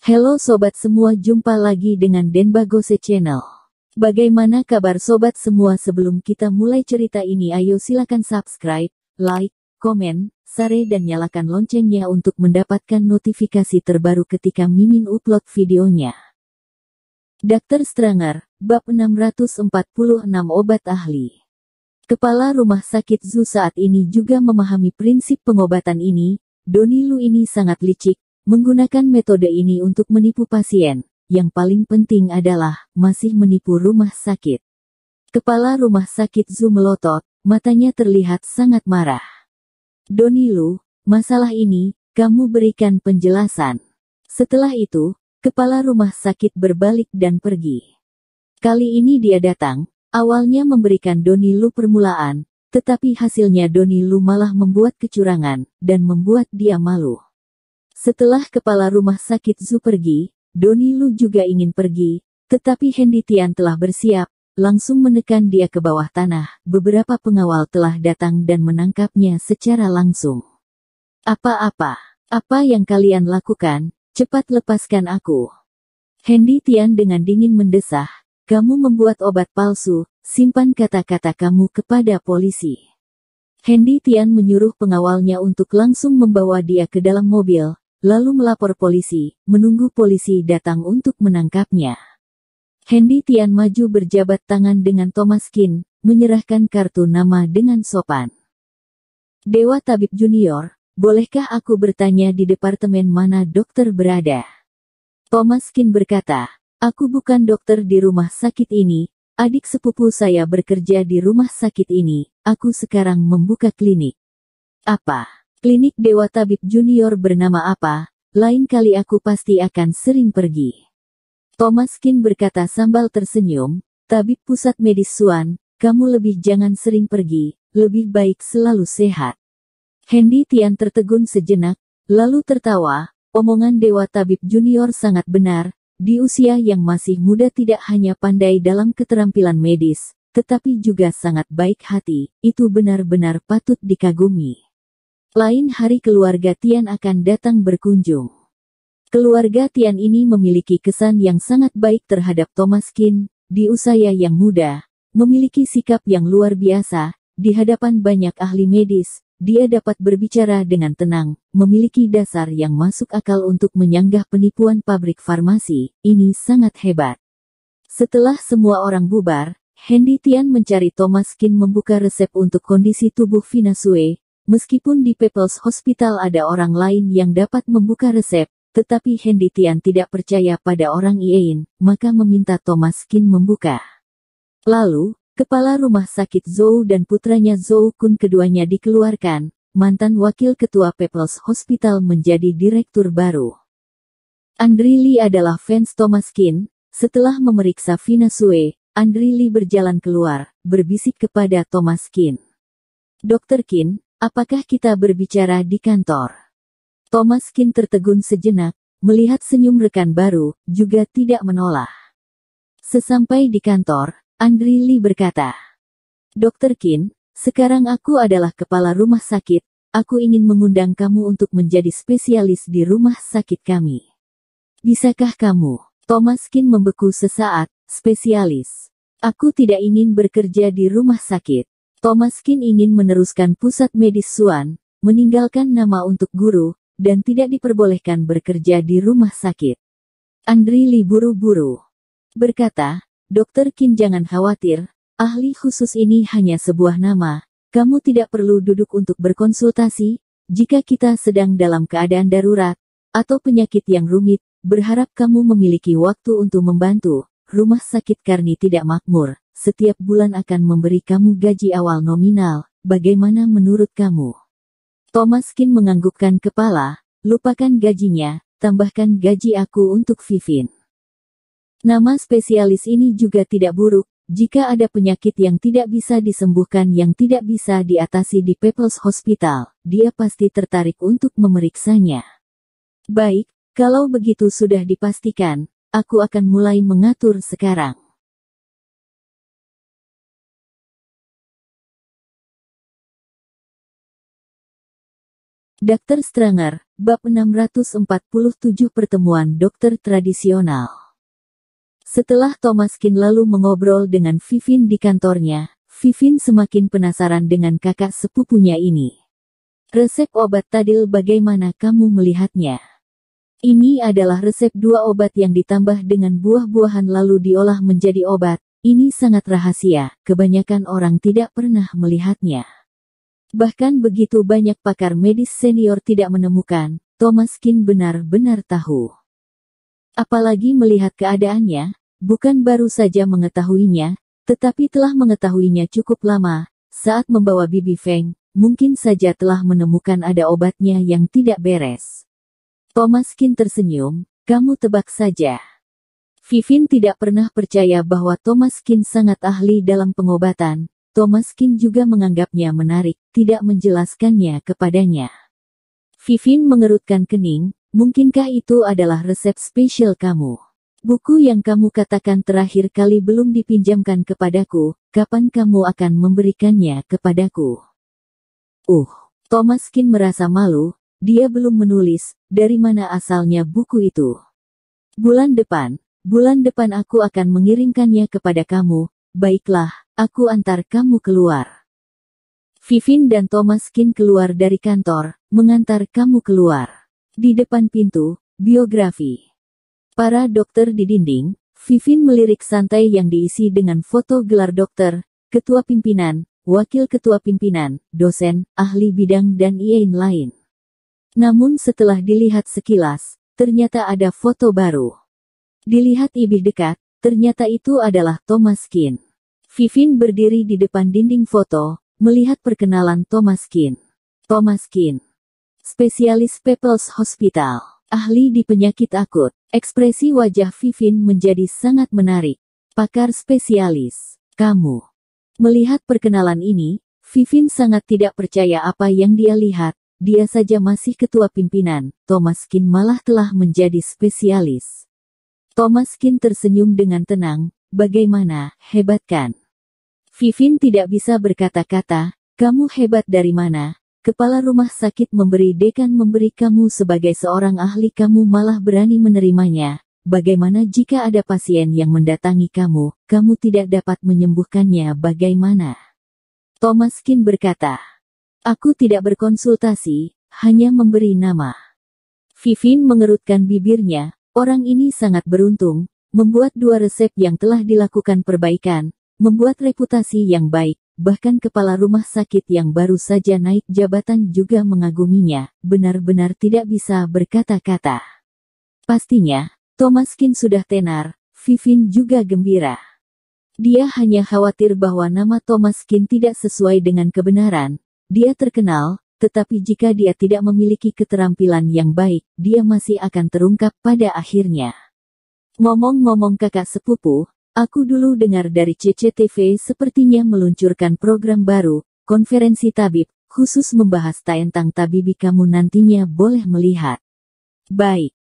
Halo sobat semua, jumpa lagi dengan Denbagose Channel. Bagaimana kabar sobat semua? Sebelum kita mulai cerita ini, ayo silakan subscribe, like, komen, share dan nyalakan loncengnya untuk mendapatkan notifikasi terbaru ketika Mimin upload videonya. Dr. Stranger, bab 646 obat ahli. Kepala rumah sakit Zoo saat ini juga memahami prinsip pengobatan ini. Donnie Lu ini sangat licik, menggunakan metode ini untuk menipu pasien. Yang paling penting adalah, masih menipu rumah sakit. Kepala rumah sakit Zoo melotot, matanya terlihat sangat marah. Donnie Lu, masalah ini, kamu berikan penjelasan. Setelah itu, kepala rumah sakit berbalik dan pergi. Kali ini dia datang, awalnya memberikan Donnie Lu permulaan, tetapi hasilnya Donnie Lu malah membuat kecurangan, dan membuat dia malu. Setelah kepala rumah sakit Zoo pergi, Donnie Lu juga ingin pergi, tetapi Hendy Tian telah bersiap, langsung menekan dia ke bawah tanah. Beberapa pengawal telah datang dan menangkapnya secara langsung. Apa yang kalian lakukan? Cepat lepaskan aku. Hendy Tian dengan dingin mendesah, kamu membuat obat palsu, simpan kata-kata kamu kepada polisi. Hendy Tian menyuruh pengawalnya untuk langsung membawa dia ke dalam mobil, lalu melapor polisi, menunggu polisi datang untuk menangkapnya. Hendy Tian maju berjabat tangan dengan Thomas Kin, menyerahkan kartu nama dengan sopan. Dewa Tabib Junior, bolehkah aku bertanya di departemen mana dokter berada? Thomas Kin berkata, aku bukan dokter di rumah sakit ini, adik sepupu saya bekerja di rumah sakit ini, aku sekarang membuka klinik. Apa? Klinik Dewa Tabib Junior bernama apa? Lain kali aku pasti akan sering pergi. Thomas Kin berkata sambil tersenyum, Tabib Pusat Medis Suan, kamu lebih jangan sering pergi, lebih baik selalu sehat. Hendy Tian tertegun sejenak, lalu tertawa, omongan Dewa Tabib Junior sangat benar, di usia yang masih muda tidak hanya pandai dalam keterampilan medis, tetapi juga sangat baik hati, itu benar-benar patut dikagumi. Lain hari keluarga Tian akan datang berkunjung. Keluarga Tian ini memiliki kesan yang sangat baik terhadap Thomas Kin, di usia yang muda, memiliki sikap yang luar biasa, di hadapan banyak ahli medis, dia dapat berbicara dengan tenang, memiliki dasar yang masuk akal untuk menyanggah penipuan pabrik farmasi, ini sangat hebat. Setelah semua orang bubar, Hendy Tian mencari Thomas Kin membuka resep untuk kondisi tubuh Vina Sue. Meskipun di People's Hospital ada orang lain yang dapat membuka resep, tetapi Hendy Tian tidak percaya pada orang lain, maka meminta Thomas Kin membuka. Lalu, kepala rumah sakit Zhou dan putranya Zhou Kun keduanya dikeluarkan, mantan wakil ketua People's Hospital menjadi direktur baru. Andri Lee adalah fans Thomas Kin, setelah memeriksa Vina Sue, Andri Lee berjalan keluar, berbisik kepada Thomas Kin. Dr. Kin, apakah kita berbicara di kantor? Thomas Kin tertegun sejenak, melihat senyum rekan baru, juga tidak menolak. Sesampai di kantor, Andri Lee berkata, Dr. Kin, sekarang aku adalah kepala rumah sakit, aku ingin mengundang kamu untuk menjadi spesialis di rumah sakit kami. Bisakah kamu? Thomas Kin membeku sesaat, spesialis. Aku tidak ingin bekerja di rumah sakit. Thomas Kin ingin meneruskan pusat medis Suan, meninggalkan nama untuk guru, dan tidak diperbolehkan bekerja di rumah sakit. Andri Lee buru-buru berkata, Dr. Kin jangan khawatir, ahli khusus ini hanya sebuah nama, kamu tidak perlu duduk untuk berkonsultasi, jika kita sedang dalam keadaan darurat, atau penyakit yang rumit, berharap kamu memiliki waktu untuk membantu, rumah sakit Karni tidak makmur. Setiap bulan akan memberi kamu gaji awal nominal, bagaimana menurut kamu? Thomas Kin menganggukkan kepala, lupakan gajinya, tambahkan gaji aku untuk Vivin. Nama spesialis ini juga tidak buruk, jika ada penyakit yang tidak bisa disembuhkan yang tidak bisa diatasi di People's Hospital, dia pasti tertarik untuk memeriksanya. Baik, kalau begitu sudah dipastikan, aku akan mulai mengatur sekarang. Dr. Stranger, Bab 647 Pertemuan Dokter Tradisional. Setelah Thomaskin lalu mengobrol dengan Vivin di kantornya, Vivin semakin penasaran dengan kakak sepupunya ini. Resep obat Tadil bagaimana kamu melihatnya? Ini adalah resep 2 obat yang ditambah dengan buah-buahan lalu diolah menjadi obat. Ini sangat rahasia, kebanyakan orang tidak pernah melihatnya. Bahkan begitu banyak pakar medis senior tidak menemukan, Thomaskin benar-benar tahu. Apalagi melihat keadaannya, bukan baru saja mengetahuinya, tetapi telah mengetahuinya cukup lama. Saat membawa Bibi Feng, mungkin saja telah menemukan ada obatnya yang tidak beres. Thomaskin tersenyum, kamu tebak saja. Vivin tidak pernah percaya bahwa Thomaskin sangat ahli dalam pengobatan. Thomaskin juga menganggapnya menarik, tidak menjelaskannya kepadanya. Vivin mengerutkan kening, mungkinkah itu adalah resep spesial kamu? Buku yang kamu katakan terakhir kali belum dipinjamkan kepadaku, kapan kamu akan memberikannya kepadaku? Thomaskin merasa malu, dia belum menulis, dari mana asalnya buku itu. Bulan depan aku akan mengirimkannya kepada kamu. Baiklah, aku antar kamu keluar. Vivin dan Thomaskin keluar dari kantor, mengantar kamu keluar. Di depan pintu, biografi para dokter di dinding. Vivin melirik santai yang diisi dengan foto gelar dokter, ketua pimpinan, wakil ketua pimpinan, dosen, ahli bidang dan lain-lain. Namun setelah dilihat sekilas, ternyata ada foto baru. Dilihat lebih dekat, ternyata itu adalah Thomaskin. Vivin berdiri di depan dinding foto, melihat perkenalan Thomaskin. Thomaskin, spesialis People's Hospital, ahli di penyakit akut. Ekspresi wajah Vivin menjadi sangat menarik. Pakar spesialis, kamu. Melihat perkenalan ini, Vivin sangat tidak percaya apa yang dia lihat. Dia saja masih ketua pimpinan, Thomaskin malah telah menjadi spesialis. Thomaskin tersenyum dengan tenang, bagaimana, hebat kan? Vivin tidak bisa berkata-kata, kamu hebat dari mana? Kepala rumah sakit memberi dekan memberi kamu sebagai seorang ahli kamu malah berani menerimanya. Bagaimana jika ada pasien yang mendatangi kamu tidak dapat menyembuhkannya bagaimana? Thomaskin berkata, aku tidak berkonsultasi, hanya memberi nama. Vivin mengerutkan bibirnya. Orang ini sangat beruntung, membuat 2 resep yang telah dilakukan perbaikan, membuat reputasi yang baik, bahkan kepala rumah sakit yang baru saja naik jabatan juga mengaguminya, benar-benar tidak bisa berkata-kata. Pastinya, Thomaskin sudah tenar, Vivin juga gembira. Dia hanya khawatir bahwa nama Thomaskin tidak sesuai dengan kebenaran. Dia terkenal, tetapi jika dia tidak memiliki keterampilan yang baik, dia masih akan terungkap pada akhirnya. Ngomong-ngomong kakak sepupu, aku dulu dengar dari CCTV sepertinya meluncurkan program baru, konferensi tabib, khusus membahas tentang tabibi kamu nantinya boleh melihat. Baik.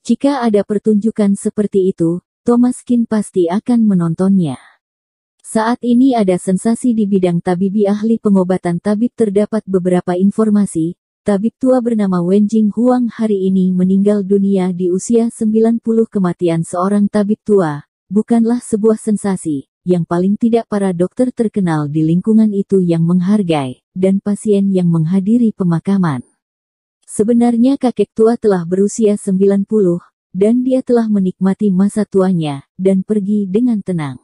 Jika ada pertunjukan seperti itu, Thomaskin pasti akan menontonnya. Saat ini ada sensasi di bidang tabibi ahli pengobatan tabib terdapat beberapa informasi. Tabib tua bernama Wen Jing Huang hari ini meninggal dunia di usia 90. Kematian seorang tabib tua bukanlah sebuah sensasi. Yang paling tidak para dokter terkenal di lingkungan itu yang menghargai, dan pasien yang menghadiri pemakaman. Sebenarnya kakek tua telah berusia 90, dan dia telah menikmati masa tuanya, dan pergi dengan tenang.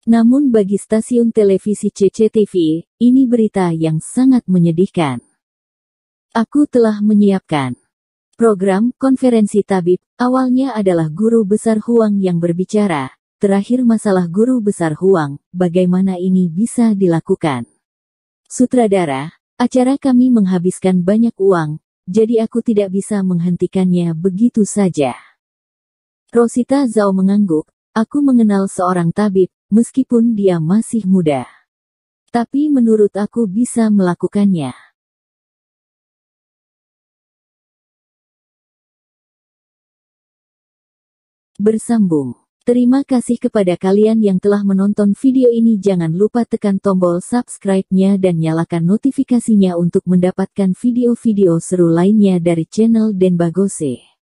Namun bagi stasiun televisi CCTV, ini berita yang sangat menyedihkan. Aku telah menyiapkan program konferensi tabib, awalnya adalah guru besar Huang yang berbicara, terakhir masalah guru besar Huang, bagaimana ini bisa dilakukan. Sutradara, acara kami menghabiskan banyak uang, jadi aku tidak bisa menghentikannya begitu saja. Rosita Zhao mengangguk, aku mengenal seorang tabib, meskipun dia masih muda. Tapi menurut aku bisa melakukannya. Bersambung. Terima kasih kepada kalian yang telah menonton video ini. Jangan lupa tekan tombol subscribe-nya dan nyalakan notifikasinya untuk mendapatkan video-video seru lainnya dari channel Denbagose.